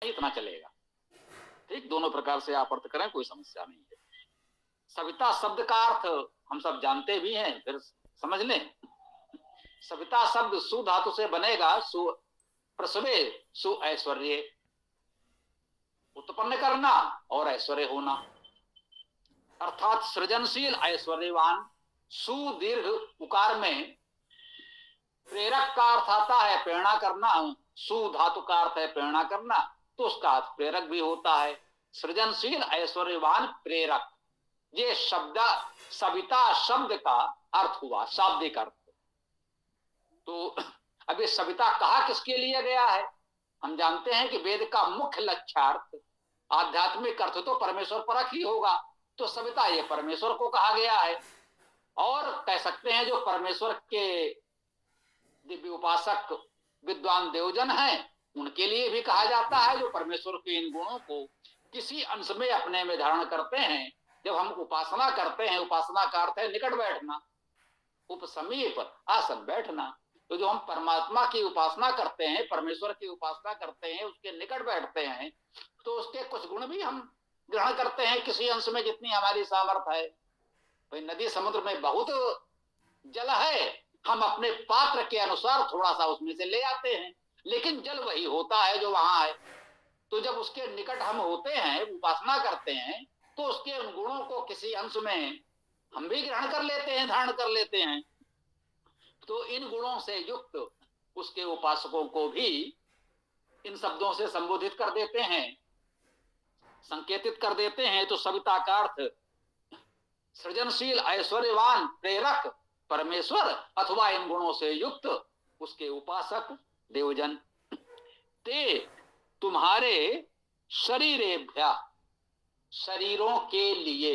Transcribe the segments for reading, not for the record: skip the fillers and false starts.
इतना चलेगा। ठीक, दोनों प्रकार से आप अर्थ करें, कोई समस्या नहीं है। सविता शब्द का अर्थ हम सब जानते भी हैं, फिर समझ लें। सविता शब्द सु धातु से बनेगा, सु प्रसवे, सु ऐश्वर्य, उत्पन्न करना और ऐश्वर्य होना, अर्थात सृजनशील ऐश्वर्यवान। सु दीर्घ उकार में प्रेरक का अर्थ आता है प्रेरणा करना, सु धातु का अर्थ है प्रेरणा करना, तो उसका अर्थ प्रेरक भी होता है। सृजनशील ऐश्वर्यवान प्रेरक, ये शब्द सविता शब्द का अर्थ हुआ, शाब्दिक अर्थ। तो अब ये सविता कहा किसके लिए गया है? हम जानते हैं कि वेद का मुख्य लक्ष्यार्थ आध्यात्मिक अर्थ तो परमेश्वर परक ही होगा, तो सविता ये परमेश्वर को कहा गया है। और कह सकते हैं जो परमेश्वर के दिव्य उपासक विद्वान देवजन हैं उनके लिए भी कहा जाता है, जो परमेश्वर के इन गुणों को किसी अंश में अपने में धारण करते हैं। जब हम उपासना करते हैं, उपासना का अर्थ है निकट बैठना, उपसमीप आसन बैठना, तो जो हम परमात्मा की उपासना करते हैं, परमेश्वर की उपासना करते हैं, उसके निकट बैठते हैं, तो उसके कुछ गुण भी हम ग्रहण करते हैं किसी अंश में, जितनी हमारी सामर्थ्य है। भाई नदी समुद्र में बहुत जल है, हम अपने पात्र के अनुसार थोड़ा सा उसमें से ले आते हैं, लेकिन जल वही होता है जो वहां है। तो जब उसके निकट हम होते हैं, उपासना करते हैं, तो उसके उन गुणों को किसी अंश में हम भी ग्रहण कर लेते हैं, धारण कर लेते हैं। तो इन गुणों से युक्त उसके उपासकों को भी इन शब्दों से संबोधित कर देते हैं, संकेतित कर देते हैं। तो सविता का अर्थ सृजनशील ऐश्वर्यवान प्रेरक परमेश्वर अथवा इन गुणों से युक्त उसके उपासक देवजन। ते तुम्हारे शरीरेभ्या, शरीरों के लिए,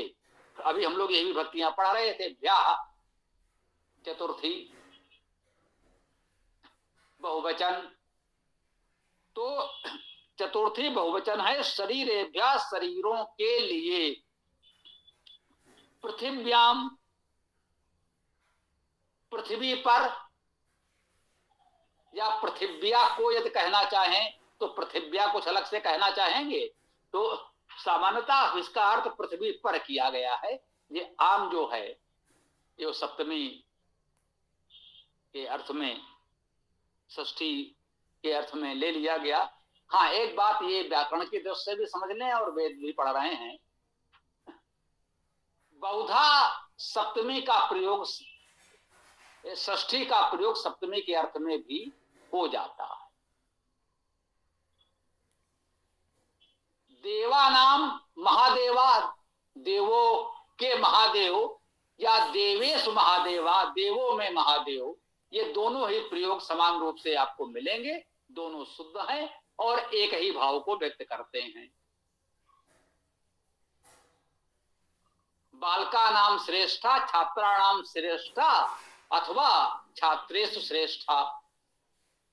अभी हम लोग यही भक्तियां पढ़ रहे थे। भ्या चतुर्थी बहुवचन, तो चतुर्थी बहुवचन है शरीरेभ्या, शरीरों के लिए। पृथिव्याम, पृथ्वी पर, या पृथिव्या को यदि कहना चाहें तो पृथिव्या कुछ अलग से कहना चाहेंगे तो सामान्यतः इसका अर्थ पृथ्वी पर किया गया है। ये आम जो है ये सप्तमी के अर्थ में, षष्ठी के अर्थ में ले लिया गया। हाँ, एक बात ये व्याकरण की दृष्टि से भी समझ लें और वेद भी पढ़ रहे हैं, बहुधा सप्तमी का प्रयोग, षष्ठी का प्रयोग सप्तमी के अर्थ में भी हो जाता है। देवानाम महादेवा, देवों के महादेव, या देवेश महादेवा, देवों में महादेव, ये दोनों ही प्रयोग समान रूप से आपको मिलेंगे। दोनों शुद्ध हैं और एक ही भाव को व्यक्त करते हैं। बालका नाम श्रेष्ठा, छात्रा नाम श्रेष्ठा, अथवा छात्रेषु श्रेष्ठा,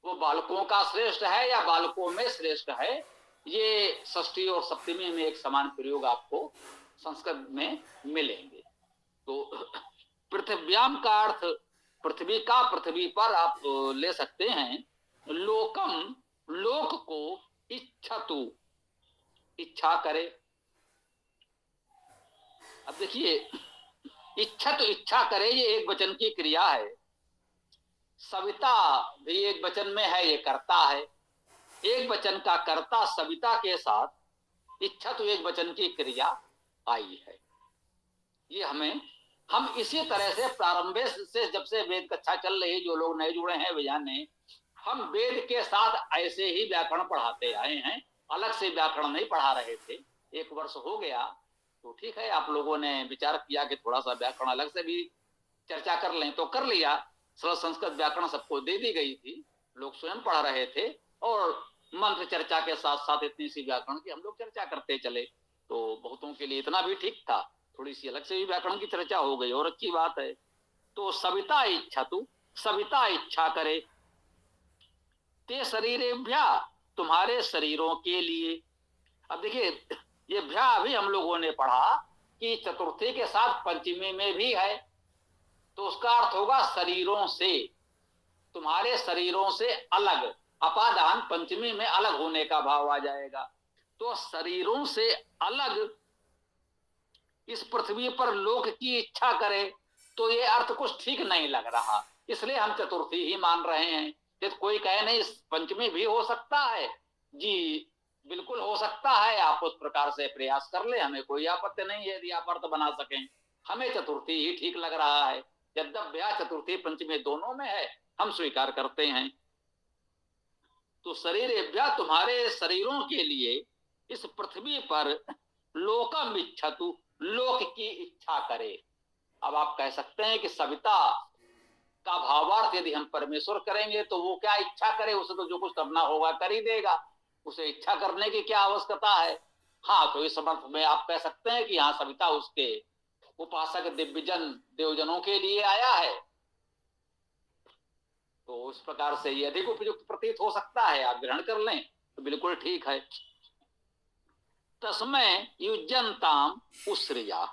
वो बालकों का श्रेष्ठ है या बालकों में श्रेष्ठ है, ये षष्ठी और सप्तमी में एक समान प्रयोग आपको संस्कृत में मिलेंगे। तो पृथिव्याम का अर्थ पृथ्वी का, पृथ्वी पर आप ले सकते हैं। लोकम, लोक को, इच्छतु, इच्छा करे। अब देखिए, इच्छा तो इच्छा करे, ये एक वचन की क्रिया है। सविता भी एक वचन में है, ये कर्ता है। एक वचन का कर्ता सविता के साथ इच्छा तो एक वचन की क्रिया आई है। ये हम इसी तरह से प्रारंभ से, जब से वेद कक्षा चल रही, जो लोग नए जुड़े हैं वे जाने, हम वेद के साथ ऐसे ही व्याकरण पढ़ाते आए हैं, अलग से व्याकरण नहीं पढ़ा रहे थे। एक वर्ष हो गया तो ठीक है, आप लोगों ने विचार किया कि थोड़ा सा व्याकरण अलग से भी चर्चा कर लें, तो कर लिया। सरल संस्कृत व्याकरण सबको दे दी गई थी, लोग स्वयं पढ़ रहे थे, और मंत्र चर्चा के साथ साथ इतनी सी व्याकरण की हम लोग चर्चा करते चले, तो बहुतों के लिए इतना भी ठीक था। थोड़ी सी अलग से भी व्याकरण की चर्चा हो गई और अच्छी बात है। तो सविता इच्छा तू, सविता इच्छा करे, ते शरीरेभ्या, तुम्हारे शरीरों के लिए। अब देखिए, ये भ्या भी हम लोगों ने पढ़ा कि चतुर्थी के साथ पंचमी में भी है, तो उसका अर्थ होगा शरीरों से, तुम्हारे शरीरों से अलग, अपादान पंचमी में अलग होने का भाव आ जाएगा। तो शरीरों से अलग इस पृथ्वी पर लोक की इच्छा करे तो ये अर्थ कुछ ठीक नहीं लग रहा, इसलिए हम चतुर्थी ही मान रहे हैं। यदि कोई कहे नहीं पंचमी भी हो सकता है, जी बिल्कुल हो सकता है, आप उस प्रकार से प्रयास कर ले, हमें कोई आपत्ति नहीं है यदि आप अर्थ बना सकें। हमें चतुर्थी ही ठीक लग रहा है, यद्यप्या चतुर्थी पंचमी दोनों में है, हम स्वीकार करते हैं। तो शरीरेभ्यः तुम्हारे शरीरों के लिए इस पृथ्वी पर लोकम इच्छतु, लोक की इच्छा करे। अब आप कह सकते हैं कि सविता का भावार्थ यदि हम परमेश्वर करेंगे तो वो क्या इच्छा करे, उसे तो जो कुछ करना होगा कर ही देगा, उसे इच्छा करने की क्या आवश्यकता है। हाँ, तो इस अर्थ में आप कह सकते हैं कि यहाँ सविता उसके उपासक दिव्यजन देवजनों के लिए आया है, तो उस प्रकार से ये अधिक उपयुक्त प्रतीत हो सकता है, आप ग्रहण कर लें तो बिल्कुल ठीक है। तस्मय युज्यंताम उस्रिया,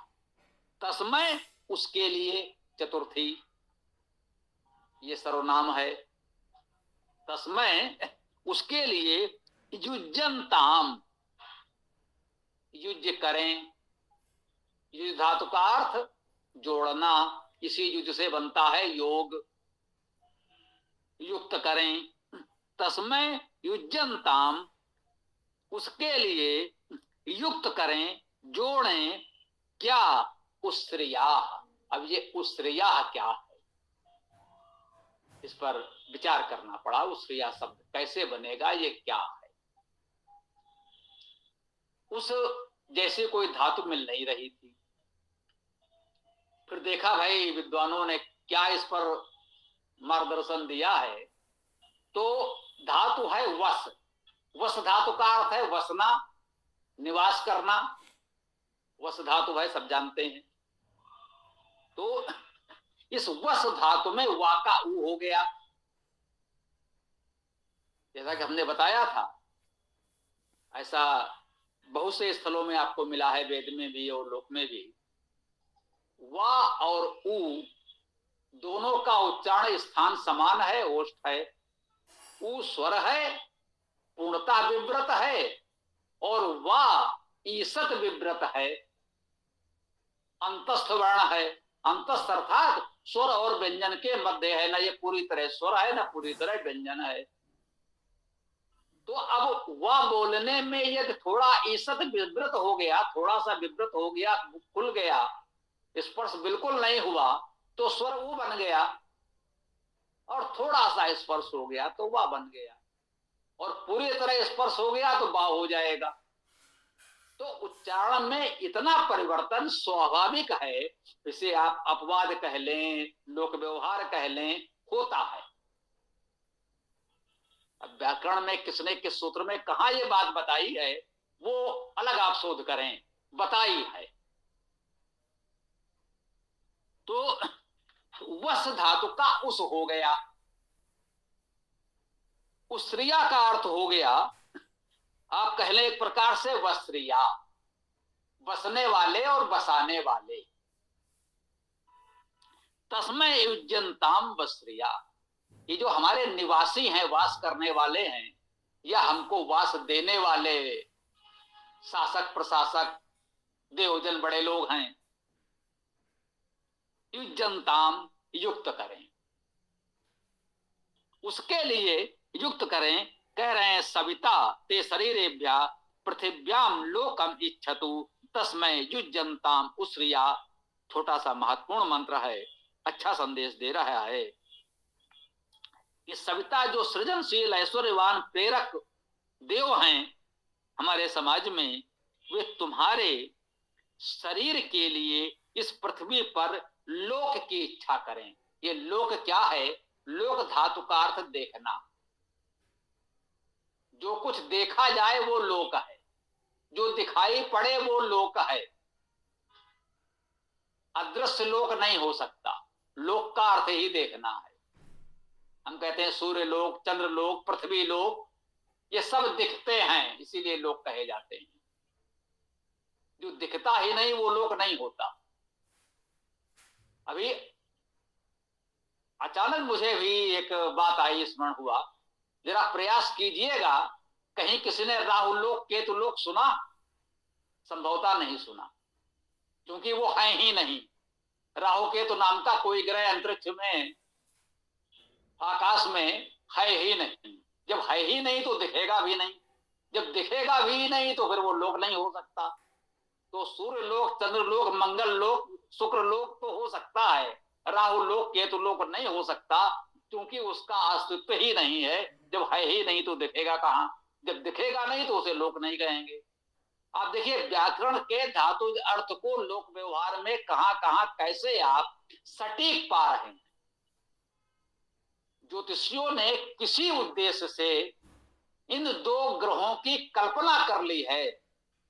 तस्मय उसके लिए, चतुर्थी ये सर्वनाम है, तस्मय उसके लिए युज्यंताम, युज करें, युज धातु का अर्थ जोड़ना, इसी युज से बनता है योग, युक्त करें। तस्मय युज्यंताम उसके लिए युक्त करें, जोड़ें, क्या, उस्रिया। अब ये उस्रिया क्या है, इस पर विचार करना पड़ा, उस्रिया शब्द कैसे बनेगा, ये क्या है। उस जैसे कोई धातु मिल नहीं रही थी, फिर देखा भाई विद्वानों ने क्या इस पर मार्गदर्शन दिया है, तो धातु है वस, वस धातु का अर्थ है वसना, निवास करना, वस धातु है सब जानते हैं। तो इस वस धातु में वा का ऊ हो गया, जैसा कि हमने बताया था, ऐसा बहुत से स्थलों में आपको मिला है, वेद में भी और लोक में भी। वा और ऊ दोनों का उच्चारण स्थान समान है, ओष्ठ है, ऊ स्वर है, पूर्णता विव्रत है, और वा ईसत विव्रत है, अंतस्थ वर्ण है। अंतस्थ अर्थात स्वर और व्यंजन के मध्य है, ना ये पूरी तरह स्वर है ना पूरी तरह व्यंजन है। तो अब वह बोलने में यदि थोड़ा ईसत विव्रत हो गया, थोड़ा सा विव्रत हो गया, खुल गया, स्पर्श बिल्कुल नहीं हुआ तो स्वर ऊ बन गया, और थोड़ा सा स्पर्श हो गया तो वाह बन गया, और पूरी तरह स्पर्श हो गया तो बा हो जाएगा। तो उच्चारण में इतना परिवर्तन स्वाभाविक है, इसे आप अपवाद कह लें, लोक व्यवहार कह लें, होता है। अब व्याकरण में किसने किस सूत्र में कहा यह बात बताई है वो अलग आप शोध करें, बताई है। तो वस धातु का उस हो गया, उस्रिया का अर्थ हो गया, आप कह लें एक प्रकार से वस्त्रिया, बसने वाले और बसाने वाले। तस्मय युज्यंताम वस्त्रिया, ये जो हमारे निवासी हैं, वास करने वाले हैं, या हमको वास देने वाले शासक प्रशासक देवजन बड़े लोग हैं, युज्यंताम युक्त करें, उसके लिए युक्त करें। कह रहे हैं सविता ते शरीरेभ्या पृथिव्याम लोकम इच्छतु तस्मय युज्यंताम उस्रिया। छोटा सा महत्वपूर्ण मंत्र है, अच्छा संदेश दे रहा है। ये सविता जो सृजनशील ऐश्वर्यवान प्रेरक देव हैं हमारे समाज में, वे तुम्हारे शरीर के लिए इस पृथ्वी पर लोक की इच्छा करें। ये लोक क्या है, लोक धातु का अर्थ देखना, जो कुछ देखा जाए वो लोक है, जो दिखाई पड़े वो लोक है, अदृश्य लोक नहीं हो सकता। लोक का अर्थ ही देखना है। हम कहते हैं सूर्य लोक, चंद्र लोक, पृथ्वी लोक, ये सब दिखते हैं इसीलिए लोक कहे जाते हैं। जो दिखता ही नहीं वो लोक नहीं होता। अभी अचानक मुझे भी एक बात आई, स्मरण हुआ जरा प्रयास कीजिएगा, कहीं किसी ने राहु लोक केतु लोक सुना? संभवतः नहीं सुना, क्योंकि वो है ही नहीं। राहु केतु नाम का कोई ग्रह अंतरिक्ष में, आकाश में है ही नहीं। जब है ही नहीं तो दिखेगा भी नहीं, जब दिखेगा भी नहीं तो फिर वो लोक नहीं हो सकता। तो सूर्य लोक, चंद्र लोक, मंगल लोक, शुक्र लोक तो हो सकता है, राहु लोक केतु लोक नहीं हो सकता, क्योंकि उसका अस्तित्व ही नहीं है। जब है ही नहीं तो दिखेगा कहां? जब दिखेगा नहीं तो उसे लोक नहीं कहेंगे। आप देखिए, व्याकरण के धातु अर्थ को लोक व्यवहार में कहां कहां कैसे आप सटीक पा रहे हैं। ज्योतिषियों ने किसी उद्देश्य से इन दो ग्रहों की कल्पना कर ली है।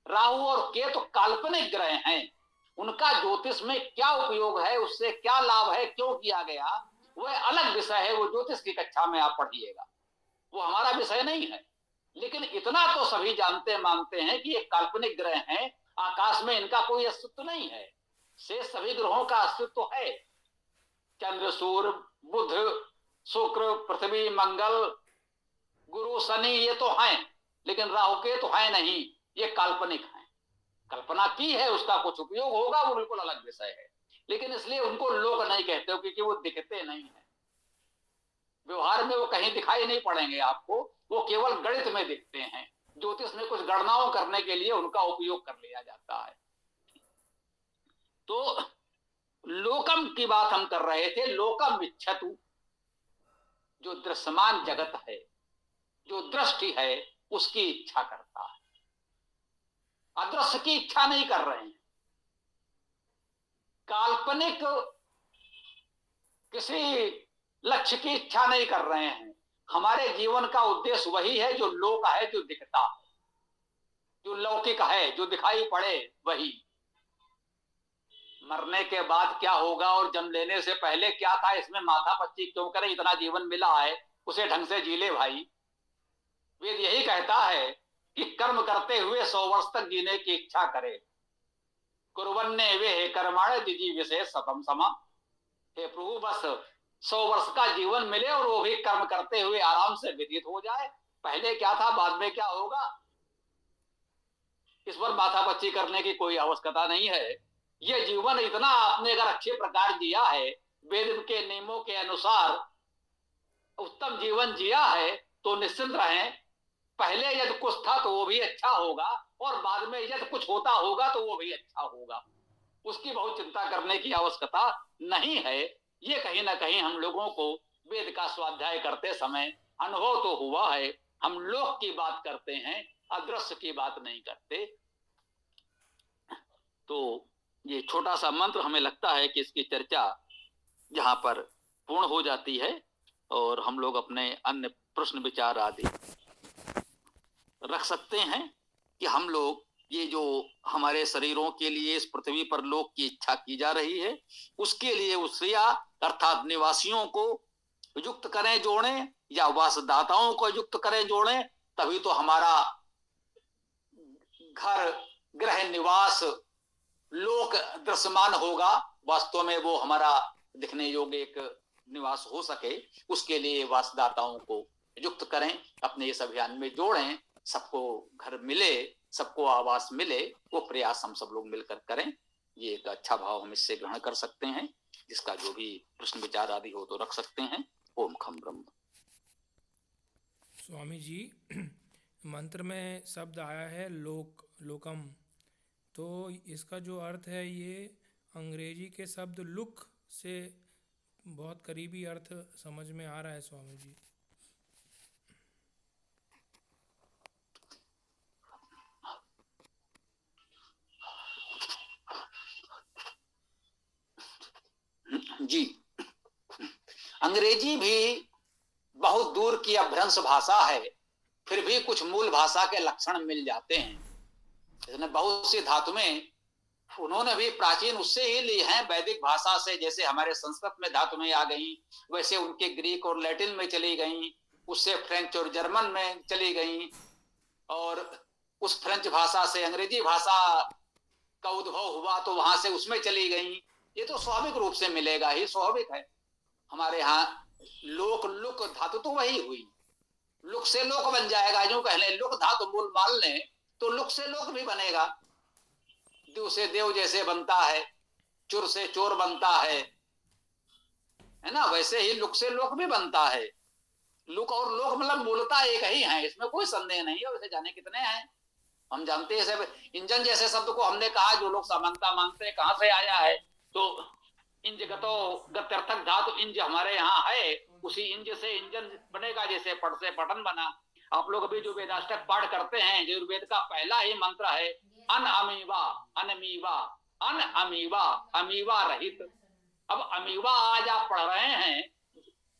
राहु और केतु काल्पनिक ग्रह हैं, उनका ज्योतिष में क्या उपयोग है, उससे क्या लाभ है, क्यों किया गया, वह अलग विषय है। वो ज्योतिष की कक्षा में आप पढ़िएगा, वो हमारा विषय नहीं है। लेकिन इतना तो सभी जानते मानते हैं कि ये काल्पनिक ग्रह हैं, आकाश में इनका कोई अस्तित्व नहीं है। शेष सभी ग्रहों का अस्तित्व है। चंद्र, सूर्य, बुध, शुक्र, पृथ्वी, मंगल, गुरु, शनि, ये तो हैं, लेकिन राहु के तो है नहीं, ये काल्पनिक हैं। कल्पना की है, उसका कुछ उपयोग होगा, वो बिल्कुल अलग विषय है। लेकिन इसलिए उनको लोक नहीं कहते हो, क्योंकि वो दिखते नहीं है। व्यवहार में वो कहीं दिखाई नहीं पड़ेंगे आपको, वो केवल गणित में दिखते हैं। ज्योतिष में कुछ गणनाओं करने के लिए उनका उपयोग कर लिया जाता है। तो लोकम की बात हम कर रहे थे। लोकम इच्छतु, जो दृश्यमान जगत है, जो दृष्टि है, उसकी इच्छा करता है, अदृश्य की इच्छा नहीं कर रहे हैं। काल्पनिक किसी लक्ष्य की इच्छा नहीं कर रहे हैं। हमारे जीवन का उद्देश्य वही है जो लोक है, जो दिखता है, जो लौकिक है, जो दिखाई पड़े वही। मरने के बाद क्या होगा और जन्म लेने से पहले क्या था, इसमें माथा पच्ची क्यों करें? इतना जीवन मिला है, उसे ढंग से जी ले भाई। वेद यही कहता है कि कर्म करते हुए 100 वर्ष तक जीने की इच्छा करे। कुर्वन्ने वे कर्माण दिजी विशेष सतम समा। हे प्रभु, बस 100 वर्ष का जीवन मिले और वो भी कर्म करते हुए आराम से व्यतीत हो जाए। पहले क्या था, बाद में क्या होगा, इस पर माथा पच्ची करने की कोई आवश्यकता नहीं है। यह जीवन इतना आपने अगर अच्छे प्रकार जिया है, वेद के नियमों के अनुसार उत्तम जीवन जिया है, तो निश्चिंत रहें, पहले यदि कुछ था तो वो भी अच्छा होगा, और बाद में यदि कुछ होता होगा तो वो भी अच्छा होगा। उसकी बहुत चिंता करने की आवश्यकता नहीं है। ये कहीं ना कहीं हम लोगों को वेद का स्वाध्याय करते समय अनुभव तो हुआ है। हम लोक की बात करते हैं, अदृश्य की बात नहीं करते। तो ये छोटा सा मंत्र हमें लगता है कि इसकी चर्चा यहाँ पर पूर्ण हो जाती है, और हम लोग अपने अन्य प्रश्न विचार आदि रख सकते हैं कि हम लोग ये जो हमारे शरीरों के लिए इस पृथ्वी पर लोक की इच्छा की जा रही है, उसके लिए उसया अर्थात निवासियों को युक्त करें, जोड़ें, या वासदाताओं को युक्त करें, जोड़ें, तभी तो हमारा घर, गृह, निवास, लोक दृश्यमान होगा। वास्तव में वो हमारा दिखने योग्य एक निवास हो सके, उसके लिए वासदाताओं को युक्त करें, अपने इस अभियान में जोड़ें, सबको घर मिले, सबको आवास मिले, वो प्रयास हम सब लोग मिलकर करें। ये एक अच्छा भाव हम इससे ग्रहण कर सकते हैं। जिसका जो भी प्रश्न विचार आदि हो तो रख सकते हैं। ओम खम ब्रह्म। स्वामी जी, मंत्र में शब्द आया है लोक, लोकम, तो इसका जो अर्थ है ये अंग्रेजी के शब्द लुक से बहुत करीबी अर्थ समझ में आ रहा है स्वामी जी। जी, अंग्रेजी भी बहुत दूर की अभ्रंश भाषा है, फिर भी कुछ मूल भाषा के लक्षण मिल जाते हैं। इसमें बहुत सी धातुएं उन्होंने भी प्राचीन उससे ही ली हैं, वैदिक भाषा से। जैसे हमारे संस्कृत में धातुएं आ गई, वैसे उनके ग्रीक और लैटिन में चली गई, उससे फ्रेंच और जर्मन में चली गई, और उस फ्रेंच भाषा से अंग्रेजी भाषा का उद्भव हुआ तो वहां से उसमें चली गई। ये तो स्वाभाविक रूप से मिलेगा ही, स्वाभाविक है। हमारे यहाँ लोक, लुक धातु तो वही हुई, लुक से लोक बन जाएगा, जो कह लें लुक धातु मूल मान लें तो लुक से लोक भी बनेगा। देव से देव जैसे बनता है, चुर से चोर बनता है ना, वैसे ही लुक से लोक भी बनता है। लुक और लोक मतलब मूलता एक ही है, इसमें कोई संदेह नहीं है। वैसे जाने कितने हैं, हम जानते हैं सब। इंजन जैसे शब्द को हमने कहा, जो लोग समानता मानते हैं कहां से आया है, तो इंज गतो गत्यर्थक धातु इंज हमारे यहाँ है, उसी इंज से इंजन बनेगा, जैसे पट से पठन बना। आप लोग अभी जो वेदाष्टक पाठ करते हैं, यजुर्वेद का पहला ही मंत्र है अन अमीवा, अनमीवा, अन अमीवा, अमीवा रहित। अब अमीवा आज आप पढ़ रहे हैं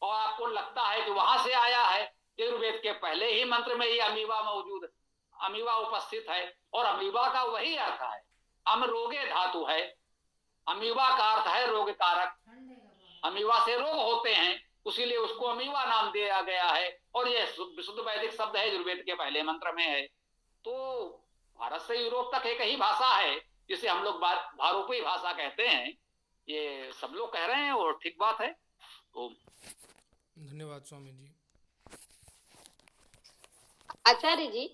और आपको लगता है कि वहां से आया है, यजुर्वेद के पहले ही मंत्र में ही अमीवा मौजूद, अमीवा उपस्थित है। और अमीवा का वही अर्थ है, अम रोगे धातु है, अमीवा का अर्थ है रोग कारक, अमीवा से रोग होते हैं, उसीलिए उसको अमीवा नाम दिया गया है। और ये विशुद्ध वैदिक शब्द है, यजुर्वेद के पहले मंत्र में है। तो भारत से यूरोप तक एक ही भाषा है, जिसे हम लोग भारूपी भाषा कहते हैं। ये सब लोग कह रहे हैं और ठीक बात है। ओम। धन्यवाद स्वामी जी। आचार्य जी,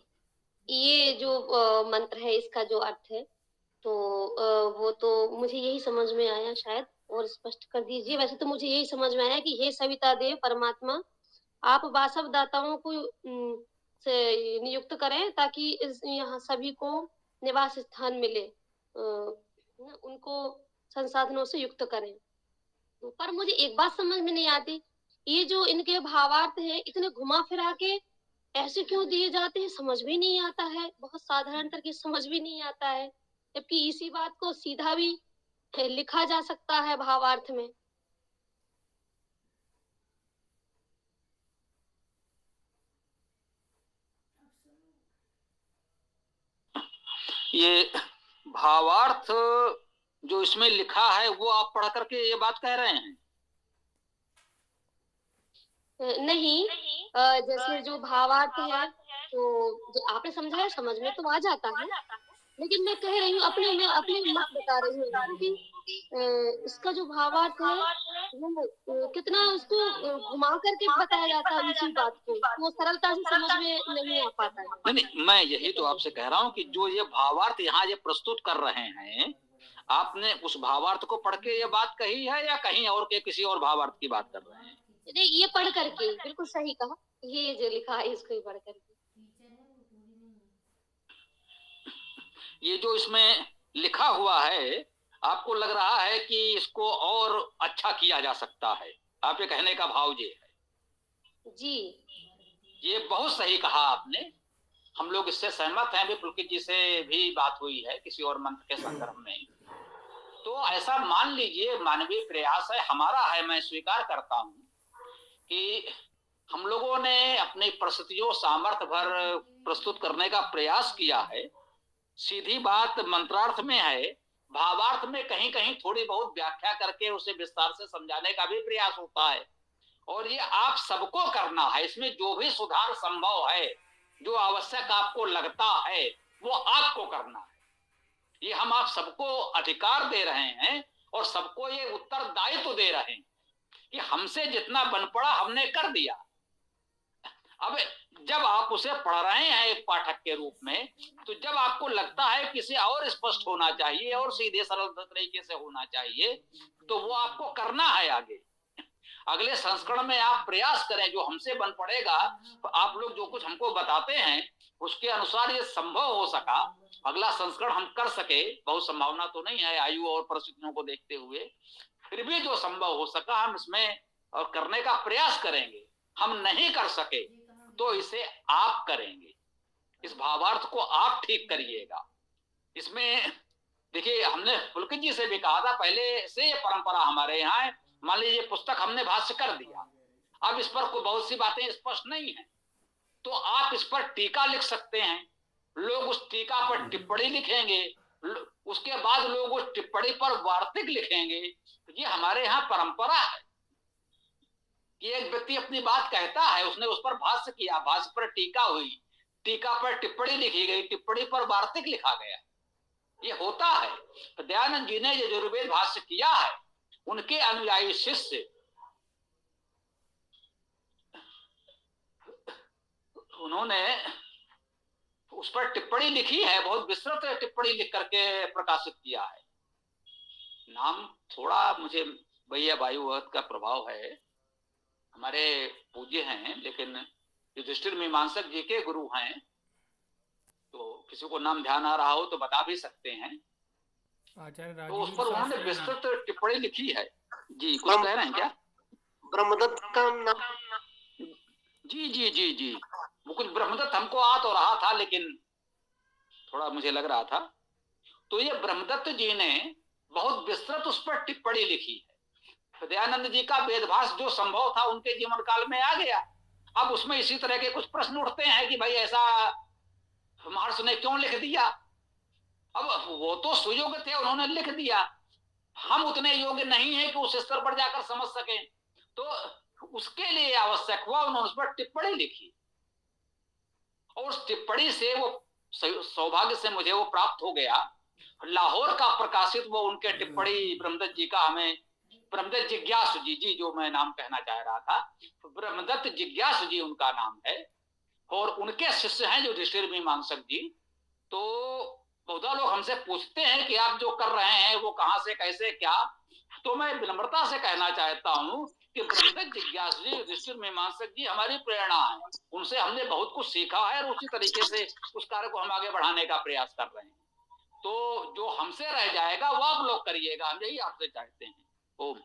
ये जो मंत्र है, इसका जो अर्थ है, तो वो तो मुझे यही समझ में आया, शायद और स्पष्ट कर दीजिए। वैसे तो मुझे यही समझ में आया कि हे सविता देव परमात्मा, आप वासव दाताओं को से नियुक्त करें, ताकि यहाँ सभी को निवास स्थान मिले, उनको संसाधनों से युक्त करें। पर मुझे एक बात समझ में नहीं आती, ये जो इनके भावार्थ है, इतने घुमा फिरा के ऐसे क्यों दिए जाते हैं, समझ भी नहीं आता है। बहुत साधारण तरीके समझ भी नहीं आता है, जबकि इसी बात को सीधा भी लिखा जा सकता है भावार्थ में। ये भावार्थ जो इसमें लिखा है वो आप पढ़ करके ये बात कह रहे हैं? नहीं, जैसे जो भावार्थ है, तो जो आपने समझाया समझ में तो आ जाता है, लेकिन मैं कह रही हूँ, मैं अपने मत बता रही हूँ कि इसका जो भावार्थ है वो कितना उसको घुमा करके बताया जाता है उसी बात को, वो सरलता से समझ में नहीं आ पाता है। नहीं, मैं यही तो आपसे कह रहा हूँ कि जो ये भावार्थ यहाँ ये प्रस्तुत कर रहे हैं, आपने उस भावार्थ को पढ़ के ये बात कही है या कहीं और के किसी और भावार्थ की बात कर रहे हैं? नहीं, ये पढ़ करके बिल्कुल सही कहा, ये जो लिखा है इसको ही पढ़ करके। ये जो इसमें लिखा हुआ है, आपको लग रहा है कि इसको और अच्छा किया जा सकता है, आपके कहने का भाव ये है? जी, ये बहुत सही कहा आपने, हम लोग इससे सहमत हैं। भी पुलकित जी से भी बात हुई है किसी और मंत्र के संदर्भ में। तो ऐसा मान लीजिए, मानवीय प्रयास है, हमारा है, मैं स्वीकार करता हूं कि हम लोगों ने अपनी परिस्थितियों सामर्थ्य भर प्रस्तुत करने का प्रयास किया है। सीधी बात मंत्रार्थ में है, भावार्थ में कहीं कहीं थोड़ी बहुत व्याख्या करके उसे विस्तार से समझाने का भी प्रयास होता है। और ये आप सबको करना है, इसमें जो भी सुधार संभव है, जो आवश्यक आपको लगता है, वो आपको करना है। ये हम आप सबको अधिकार दे रहे हैं और सबको ये उत्तरदायित्व दे रहे हैं कि हमसे जितना बन पड़ा हमने कर दिया। अब जब आप उसे पढ़ रहे हैं एक पाठक के रूप में, तो जब आपको लगता है किसी और स्पष्ट होना चाहिए और सीधे सरल तरीके से होना चाहिए, तो वो आपको करना है। आगे अगले संस्करण में आप प्रयास करें, जो हमसे बन पड़ेगा। तो आप लोग जो कुछ हमको बताते हैं उसके अनुसार ये संभव हो सका, अगला संस्करण हम कर सके, बहुत संभावना तो नहीं है आयु और परिस्थितियों को देखते हुए, फिर भी जो संभव हो सका हम इसमें और करने का प्रयास करेंगे। हम नहीं कर सके तो इसे आप करेंगे, इस भावार्थ को आप ठीक करिएगा। इसमें देखिए, हमने पुलकित जी से भी कहा था, पहले से ये परंपरा हमारे यहाँ है। मान लीजिए पुस्तक हमने भाष्य कर दिया, अब इस पर कोई बहुत सी बातें स्पष्ट नहीं है, तो आप इस पर टीका लिख सकते हैं। लोग उस टीका पर टिप्पणी लिखेंगे, उसके बाद लोग उस टिप्पणी पर वार्तिक लिखेंगे। ये हमारे यहाँ परंपरा है कि एक व्यक्ति अपनी बात कहता है, उसने उस पर भाष्य किया, भाष्य पर टीका हुई, टीका पर टिप्पणी लिखी गई, टिप्पणी पर वार्तिक लिखा गया। ये होता है। तो दयानंद जी ने जो यजुर्वेद भाष्य किया है, उनके अनुयायी शिष्य उन्होंने उस पर टिप्पणी लिखी है, बहुत विस्तृत टिप्पणी लिख करके प्रकाशित किया है। नाम थोड़ा मुझे, भैया वायुवत का प्रभाव है, हमारे पूज्य हैं, लेकिन युधिष्ठिर मीमांसक जी के गुरु हैं, तो किसी को नाम ध्यान आ रहा हो तो बता भी सकते हैं। आचार्य तो उस राजीव पर उन्होंने शास्त्री जी। विस्तृत टिप्पणी लिखी है। जी कुछ कह रहे हैं क्या? ब्रह्मदत्त का नाम? जी जी जी जी, वो कुछ ब्रह्मदत्त हमको आ तो रहा था, लेकिन थोड़ा मुझे लग रहा था। तो ये ब्रह्मदत्त जी ने बहुत विस्तृत उस पर टिप्पणी लिखी है। दयानंद जी का वेदभास जो संभव था उनके जीवन काल में आ गया। अब उसमें इसी तरह के कुछ प्रश्न उठते हैं कि भाई ऐसा महर्षि ने क्यों लिख दिया। अब वो तो सुयोग्य थे, उन्होंने लिख दिया, हम उतने योग्य नहीं है कि उस स्तर पर जाकर समझ सकें, तो उसके लिए आवश्यक हुआ उन्होंने उस पर टिप्पणी लिखी। और उस टिप्पणी से वो सौभाग्य से मुझे वो प्राप्त हो गया, लाहौर का प्रकाशित वो उनके टिप्पणी ब्रह्मदत्त जी का, हमें ब्रह्मदत्त जिज्ञासु जी जो मैं नाम कहना चाह रहा था, ब्रह्मदत्त जिज्ञासु जी उनका नाम है, और उनके शिष्य हैं युधिष्ठिर मीमांसक जी। तो बहुत लोग हमसे पूछते हैं कि आप जो कर रहे हैं वो कहां से कैसे क्या, तो मैं विनम्रता से कहना चाहता हूं कि ब्रह्मदत्त जिज्ञासु जी युधिष्ठिर मीमांसक जी हमारी प्रेरणा है, उनसे हमने बहुत कुछ सीखा है और उसी तरीके से उस कार्य को हम आगे बढ़ाने का प्रयास कर रहे हैं। तो जो हमसे रह जाएगा वो आप लोग करिएगा, हम यही आपसे चाहते हैं। ओम।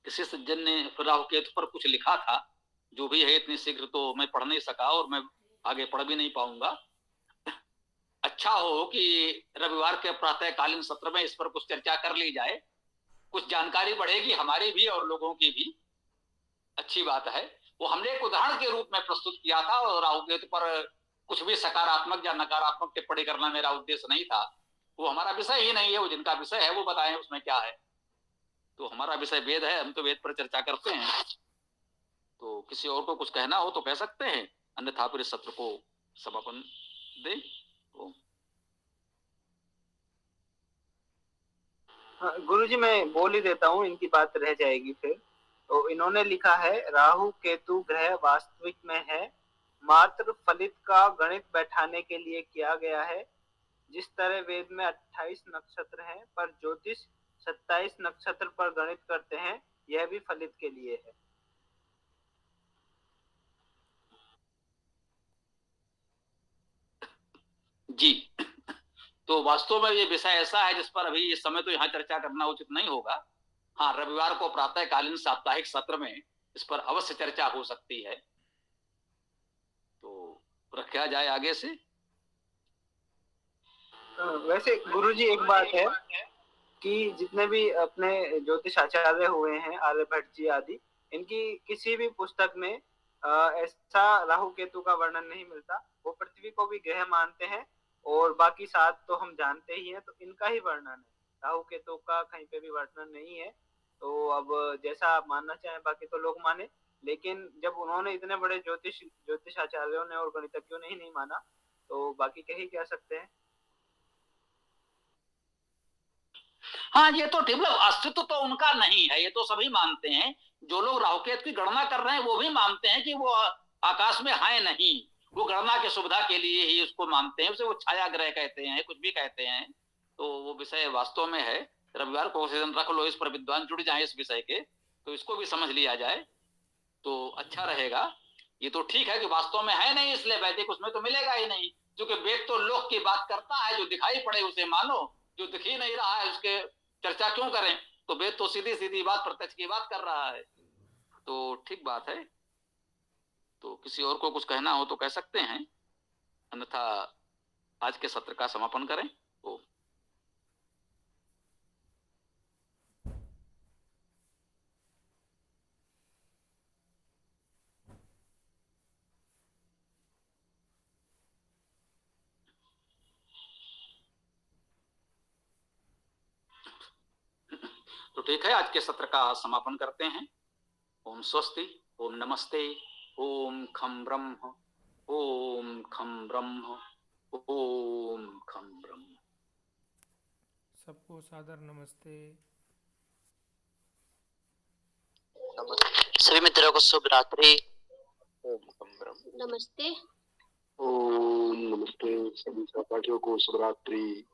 किसी सज्जन ने राहु केतु पर कुछ लिखा था, जो भी है इतनी शीघ्र तो मैं पढ़ नहीं सका और मैं आगे पढ़ भी नहीं पाऊंगा। अच्छा हो कि रविवार के प्रातःकालीन सत्र में इस पर कुछ चर्चा कर ली जाए, कुछ जानकारी बढ़ेगी हमारी भी और लोगों की भी, अच्छी बात है। वो हमने एक उदाहरण के रूप में प्रस्तुत किया था, और राहु केतु पर कुछ भी सकारात्मक या नकारात्मक टिप्पणी करना मेरा उद्देश्य नहीं था। वो हमारा विषय ही नहीं है, वो जिनका विषय है वो बताएं उसमें क्या है। तो हमारा विषय वेद है, हम तो वेद पर चर्चा करते हैं। तो किसी और को कुछ कहना हो तो कह सकते हैं, अन्यथा फिर इस सत्र को समापन दें। हाँ, गुरुजी मैं बोल ही देता हूँ, इनकी बात रह जाएगी फिर। तो इन्होंने लिखा है, राहु केतु ग्रह वास्तविक में है, मात्र फलित का गणित बैठाने के लिए किया गया है। जिस तरह वेद में 28 नक्षत्र हैं, पर ज्योतिष 27 नक्षत्र पर गणित करते हैं, यह भी फलित के लिए है। जी तो वास्तव में ये विषय ऐसा है जिस पर अभी इस समय तो यहाँ चर्चा करना उचित नहीं होगा। हाँ, रविवार को प्रातःकालीन साप्ताहिक सत्र में इस पर अवश्य चर्चा हो सकती है, तो रखा जाए आगे से। वैसे गुरुजी एक बात है कि जितने भी अपने ज्योतिष आचार्य हुए हैं, आर्यभट्ट जी आदि, इनकी किसी भी पुस्तक में ऐसा राहु केतु का वर्णन नहीं मिलता। वो पृथ्वी को भी ग्रह मानते हैं और बाकी 7 तो हम जानते ही हैं, तो इनका ही वर्णन है, राहु केतु का कहीं पे भी वर्णन नहीं है। तो अब जैसा आप मानना चाहें, बाकी तो लोग माने, लेकिन जब उन्होंने इतने बड़े ज्योतिष आचार्यों ने और गणितज्ञों ने ही नहीं माना, तो बाकी कह ही क्या सकते हैं। हाँ, ये तो मतलब अस्तित्व तो उनका नहीं है, ये तो सभी मानते हैं। जो लोग राहु केतु की गणना कर रहे हैं वो भी मानते हैं कि वो आकाश में है नहीं, वो गणना की सुविधा के लिए ही उसको मानते हैं, उसे वो छाया ग्रह कहते हैं, कुछ भी कहते हैं। तो वो विषय वास्तव में है, रविवार को रख लो, इस पर विद्वान जुड़ जाए इस विषय के, तो इसको भी समझ लिया जाए तो अच्छा रहेगा। ये तो ठीक है कि वास्तव में है नहीं, इसलिए वैदिक उसमें तो मिलेगा ही नहीं, क्योंकि वेद तो लोक की बात करता है, जो दिखाई पड़े उसे मानो, जो दिख ही नहीं रहा है उसके चर्चा क्यों करें। तो वेद तो सीधी सीधी बात, प्रत्यक्ष की बात कर रहा है, तो ठीक बात है। तो किसी और को कुछ कहना हो तो कह सकते हैं, अन्यथा आज के सत्र का समापन करें। तो ठीक है, आज के सत्र का समापन करते हैं। ओम स्वस्ति, ओम नमस्ते, ओम खम ब्रह्म, ओम खम ब्रह्म, ओम खम ब्रह्म। सबको सादर नमस्ते। सभी मित्रों को शुभ रात्रि। नमस्ते। ओम नमस्ते। सभी सहपाठियों को शुभ रात्रि।